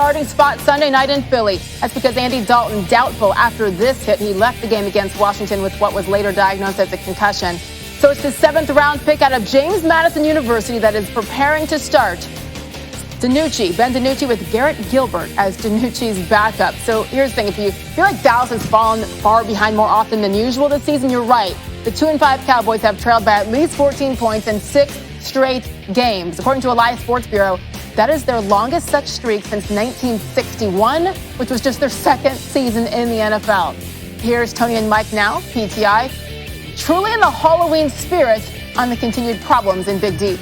starting spot Sunday night in Philly. That's because Andy Dalton, doubtful after this hit. He left the game against Washington with what was later diagnosed as a concussion. So it's the 7th-round pick out of James Madison University that is preparing to start. Ben DiNucci with Garrett Gilbert as DiNucci's backup. So here's the thing. If you feel like Dallas has fallen far behind more often than usual this season, you're right. The 2-5 Cowboys have trailed by at least 14 points in 6 straight games. According to a live sports bureau, that is their longest such streak since 1961, which was just their second season in the NFL. Here's Tony and Mike now, PTI, truly in the Halloween spirit on the continued problems in Big D.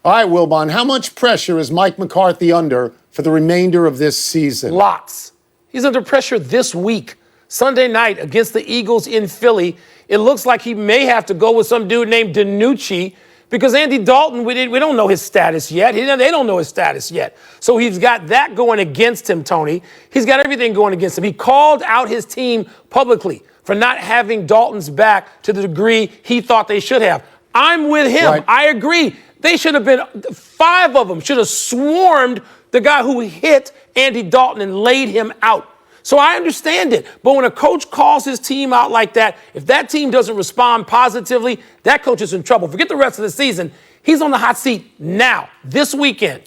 All right, Wilbon, how much pressure is Mike McCarthy under for the remainder of this season? Lots. He's under pressure this week. Sunday night against the Eagles in Philly. It looks like he may have to go with some dude named DiNucci because Andy Dalton, we don't know his status yet. They don't know his status yet. So he's got that going against him, Tony. He's got everything going against him. He called out his team publicly for not having Dalton's back to the degree he thought they should have. I'm with him. Right. I agree. They should have been, 5 of them should have swarmed the guy who hit Andy Dalton and laid him out. So I understand it. But when a coach calls his team out like that, if that team doesn't respond positively, that coach is in trouble. Forget the rest of the season. He's on the hot seat now, this weekend.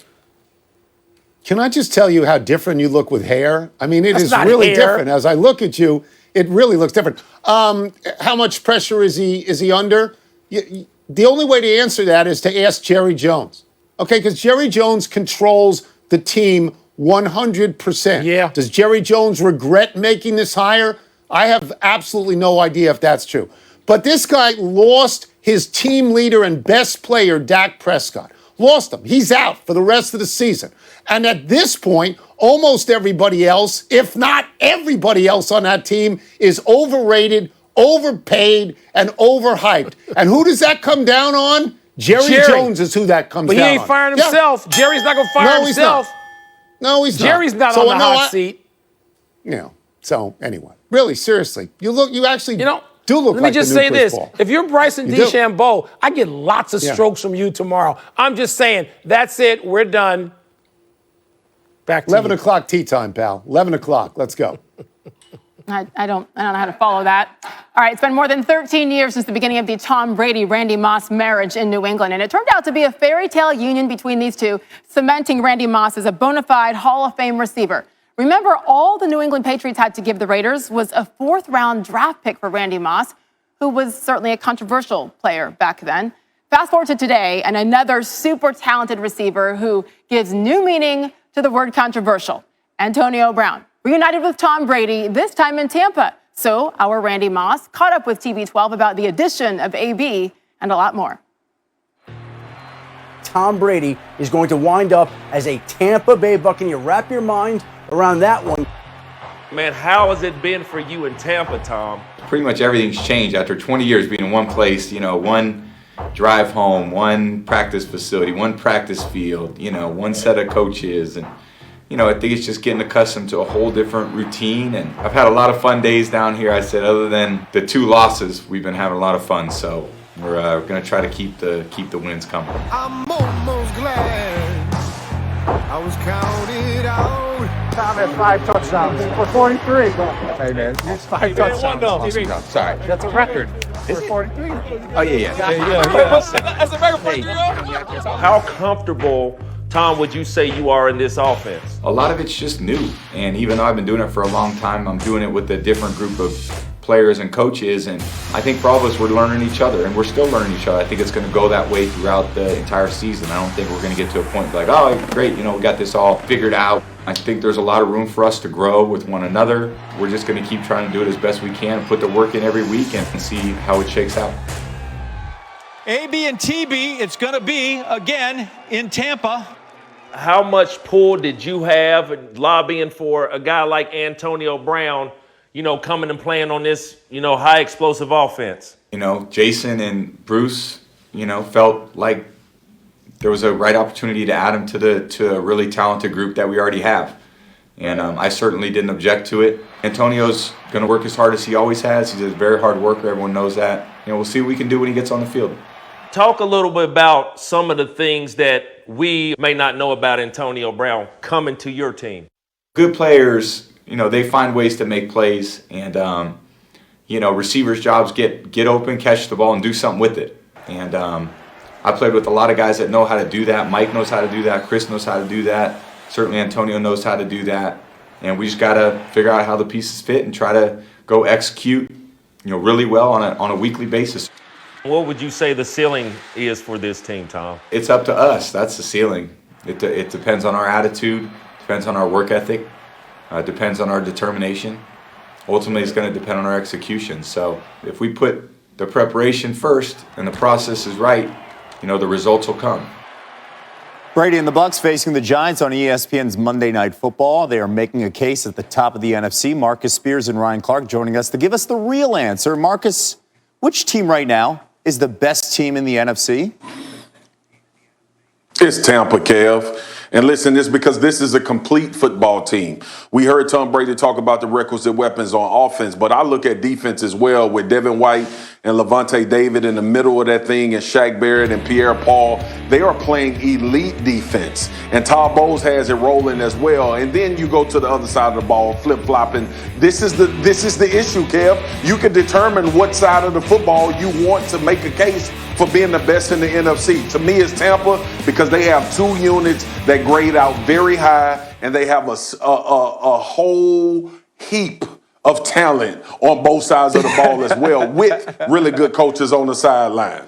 Can I just tell you how different you look with hair? I mean, it is really different. As I look at you, it really looks different. How much pressure is he under? The only way to answer that is to ask Jerry Jones. Okay, because Jerry Jones controls the team 100%. Yeah. Does Jerry Jones regret making this hire? I have absolutely no idea if that's true. But this guy lost his team leader and best player, Dak Prescott. Lost him. He's out for the rest of the season. And at this point, almost everybody else, if not everybody else on that team, is overrated, overpaid, and overhyped. And who does that come down on? Jerry Jones is who that comes down on. But he ain't firing himself. Yeah. Jerry's not going to fire himself. No, he's not. Jerry's not on the hot seat. So anyway, really, seriously, you actually do look like the new Chris Paul. Let me just say this. If you're Bryson DeChambeau, I get lots of strokes from you tomorrow. I'm just saying, that's it. We're done. Back to 11 o'clock tea time, pal. 11 o'clock. Let's go. I don't know how to follow that. All right, it's been more than 13 years since the beginning of the Tom Brady-Randy Moss marriage in New England, and it turned out to be a fairy tale union between these two, cementing Randy Moss as a bona fide Hall of Fame receiver. Remember, all the New England Patriots had to give the Raiders was a 4th-round draft pick for Randy Moss, who was certainly a controversial player back then. Fast forward to today, and another super talented receiver who gives new meaning to the word controversial, Antonio Brown. Reunited with Tom Brady, this time in Tampa. So our Randy Moss caught up with TB12 about the addition of AB and a lot more. Tom Brady is going to wind up as a Tampa Bay Buccaneer. Wrap your mind around that one. Man, how has it been for you in Tampa, Tom? Pretty much everything's changed after 20 years being in one place, one drive home, one practice facility, one practice field, one set of coaches. And I think it's just getting accustomed to a whole different routine. And I've had a lot of fun days down here. I said, other than the 2 losses, we've been having a lot of fun. So we're going to try to keep the wins coming. I'm almost glad I was counted out. Tom has 5 touchdowns. For 43. Hey, man. It's 5 touchdowns. Sorry. That's a record. For 43. Oh, yeah. That's a record for you. How comfortable, Tom, would you say you are in this offense? A lot of it's just new. And even though I've been doing it for a long time, I'm doing it with a different group of players and coaches. And I think for all of us, we're learning each other. And we're still learning each other. I think it's going to go that way throughout the entire season. I don't think we're going to get to a point like, oh, great, we got this all figured out. I think there's a lot of room for us to grow with one another. We're just going to keep trying to do it as best we can, put the work in every week, and see how it shakes out. AB and TB, it's going to be, again, in Tampa. How much pull did you have lobbying for a guy like Antonio Brown, coming and playing on this, high explosive offense? Jason and Bruce, felt like there was a right opportunity to add him to a really talented group that we already have. And I certainly didn't object to it. Antonio's going to work as hard as he always has. He's a very hard worker. Everyone knows that. We'll see what we can do when he gets on the field. Talk a little bit about some of the things that we may not know about Antonio Brown coming to your team? Good players, they find ways to make plays, and receivers' jobs get open, catch the ball, and do something with it. And I played with a lot of guys that know how to do that. Mike knows how to do that. Chris knows how to do that. Certainly Antonio knows how to do that. And we just got to figure out how the pieces fit and try to go execute, really well on a weekly basis. What would you say the ceiling is for this team, Tom? It's up to us. That's the ceiling. It depends on our attitude, depends on our work ethic, depends on our determination. Ultimately, it's going to depend on our execution. So if we put the preparation first and the process is right, the results will come. Brady and the Bucs facing the Giants on ESPN's Monday Night Football. They are making a case at the top of the NFC. Marcus Spears and Ryan Clark joining us to give us the real answer. Marcus, which team right now is the best team in the NFC? It's Tampa, Kev. And listen, it's because this is a complete football team. We heard Tom Brady talk about the requisite weapons on offense, but I look at defense as well with Devin White and Levante David in the middle of that thing, and Shaq Barrett and Pierre Paul. They are playing elite defense. And Todd Bowles has it rolling as well. And then you go to the other side of the ball, flip-flopping. This is the issue, Kev. You can determine what side of the football you want to make a case for being the best in the NFC. To me, it's Tampa because they have two units that grade out very high, and they have a whole heap of talent on both sides of the ball as well, with really good coaches on the sideline.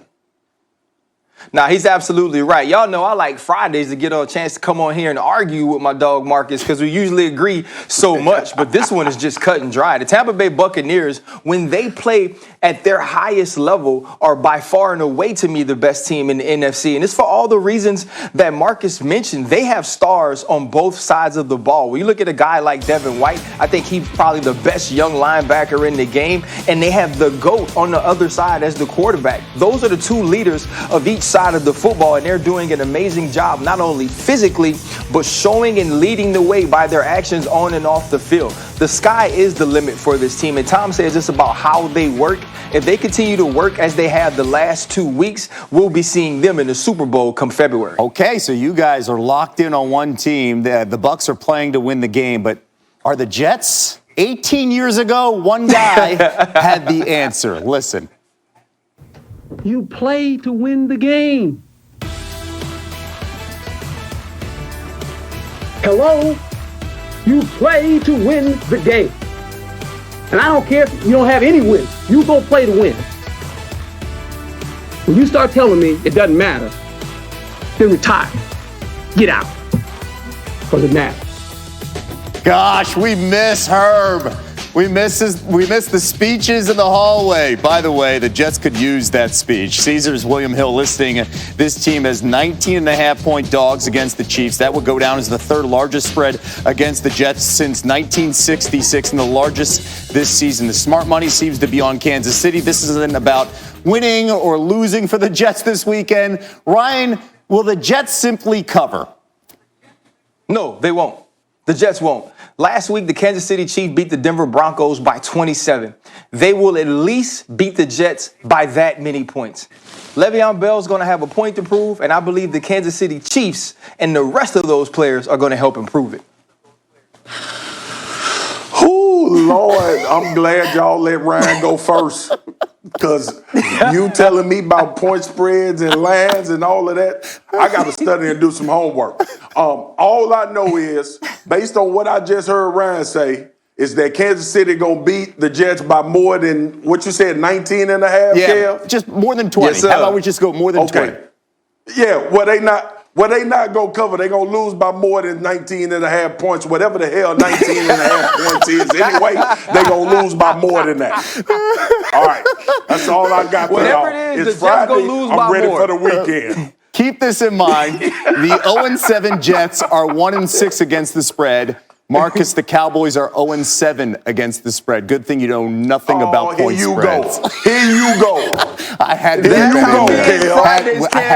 Nah, he's absolutely right. Y'all know I like Fridays to get a chance to come on here and argue with my dog Marcus because we usually agree so much, but this one is just cut and dry. The Tampa Bay Buccaneers, when they play at their highest level, are by far and away to me the best team in the NFC, and it's for all the reasons that Marcus mentioned. They have stars on both sides of the ball. When you look at a guy like Devin White, I think he's probably the best young linebacker in the game, and they have the GOAT on the other side as the quarterback. Those are the two leaders of each side of the football, and they're doing an amazing job, not only physically, but showing and leading the way by their actions on and off the field. The sky is the limit for this team, and Tom says it's about how they work. If they continue to work as they have the last 2 weeks, we'll be seeing them in the Super Bowl come February. Okay, so you guys are locked in on one team. The Bucs are playing to win the game, but are the Jets? 18 years ago, one guy had the answer. Listen. You play to win the game. Hello? You play to win the game. And I don't care if you don't have any wins. You go play to win. When you start telling me it doesn't matter, then retire. Get out. Because it matters. Gosh, we miss Herb. We miss the speeches in the hallway. By the way, the Jets could use that speech. Caesars William Hill listing this team as 19.5-point dogs against the Chiefs. That would go down as the third largest spread against the Jets since 1966 and the largest this season. The smart money seems to be on Kansas City. This isn't about winning or losing for the Jets this weekend. Ryan, will the Jets simply cover? No, they won't. The Jets won't. Last week, the Kansas City Chiefs beat the Denver Broncos by 27. They will at least beat the Jets by that many points. Le'Veon Bell's going to have a point to prove, and I believe the Kansas City Chiefs and the rest of those players are going to help improve it. Oh, Lord, I'm glad y'all let Ryan go first. Because you telling me about point spreads and lines and all of that, I got to study and do some homework. All I know is, based on what I just heard Ryan say, is that Kansas City going to beat the Jets by more than, what you said, 19 and a half, Yeah, Kev? just more than 20. Yes, sir. How about we just go more than 20? Yeah, well, they not going to cover. They're going to lose by more than 19 and a half points. Whatever the hell 19 and a half points is. Anyway, they're going to lose by more than that. All right. That's all I got for y'all. Whatever it is, It's the Jets Friday. gonna lose I'm by ready more. for the weekend. Keep this in mind. The 0-7 Jets are 1-6 against the spread. Marcus, the Cowboys are 0-7 against the spread. Good thing you know nothing about point spreads. Here you go. I had to There you go, get that in there. Kale. I had-